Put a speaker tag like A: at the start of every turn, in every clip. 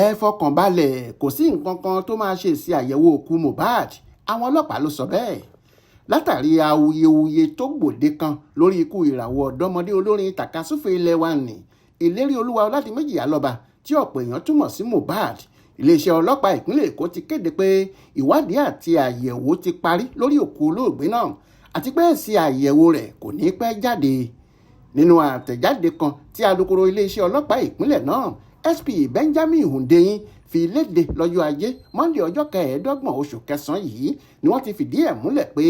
A: ẹ fọkàn balẹ̀, kò sí nǹkan kan tó máa ṣe sí àyẹ̀wò òkú Mohbad, àwọn ọlọ́pàá ló sọ bẹ́ẹ̀ látàrí awuyewuye tó gbòde kan lórí ikú ìràwọ̀ ọ̀dọ́mọdé olórin tàkasúfèé ilẹ̀ wa nì ìlérí olúwa ọládìméjì alọ́ba tí ọ̀pọ̀ èèyàn túmọ̀ sí Mohbad. Iléeṣẹ́ ọlọ́pàá ìpínlẹ̀ Èkó ti kéde pé ìwádìí àti àyẹ̀wò ti parí lórí òkú olóògbé náà àti pé èsì àyẹ̀wò rẹ̀ kò ní pẹ́ jáde. Nínú àtẹ̀jáde kan tí alukoro iléeṣẹ́ ọlọ́pàá ìpínlẹ̀ náà SP Benjamin Hundeyin fi léde lọ́jọ́ ajé Monday ọjọ́ 25 oṣù kẹsàn-án yìí ni wọ́n ti fìdí ẹ̀ múlẹ̀ pé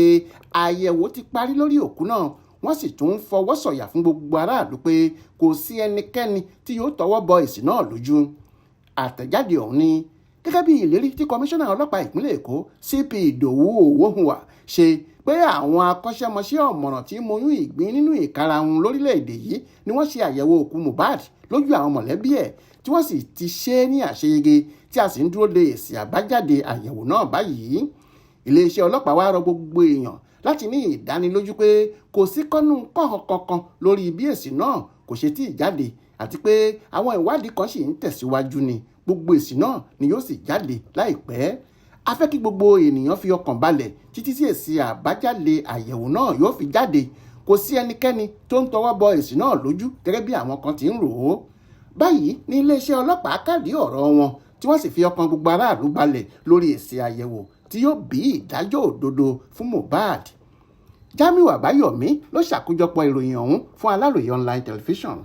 A: àyẹ̀wò ti parí lórí òkú náà. Wọ́n sì tún fọwọ́ sọ̀yà fún gbogbo aráàlú pé kò sí ẹnikẹ́ni tí yóò tọwọ́ bọ èsì náà lójú. Àtẹ̀jáde ọ̀hún ni gẹ́gẹ́ bí ìlérí tí kọmíṣánná ọlọ́pàá ìpínlẹ̀ Èkó CP Ìdòwú Òwòhùnwà ṣe pé àwọn akọ́ṣẹ́mọṣẹ́ ọ̀mọ̀ràn tí moyún ìgbín nínú ìkarahun lórílẹ̀‐èdè yìí ni wọ́n ṣe àyẹ̀wò òkú Mohbad lójú àwọn mọ̀lẹ́bí ẹ̀ tí wọ́n sì ti ṣe é ní àṣeyege tí a sì ń dúró de èsì àbájáde àyẹ̀wò náà báyìí. Iléeṣẹ́ ọlọ́pàá wá rọ gbogbo èèyàn láti ní ìdánilójú pé kò sí kọ́nú kọ́hàn kankan lórí bí èsì náà kò ṣe tí ì jáde àti pé àwọn ìwádìí kan sì ń tẹ̀síwájú ni gbogbo èsì náà ni yóò sì jáde láìpẹ́. A fẹ́ kí gbogbo ènìyàn fi ọkàn balẹ̀ títí tí èsì àbájáde àyẹ̀wò náà yóò fi jáde. Kò sí ẹnikẹ́ni tó ń tọwọ́ bọ èsì náà lójú gẹ́gẹ́ bí àwọn kan ti ń rò ó. Báyìí ní iléeṣẹ́ ọlọ́pàá kádìí ọ̀rọ̀ wọn tí wọ́n sì fi ọkàn gbogbo aráàlú balẹ̀ lórí èsì àyẹ̀wò tí yóò bí ìdájọ́ òdodo fún Mohbad. Jamiu Àbáyọ̀mí ló ṣàkójọpọ̀ ìròyìn ọ̀hún fún Aláròyé online television.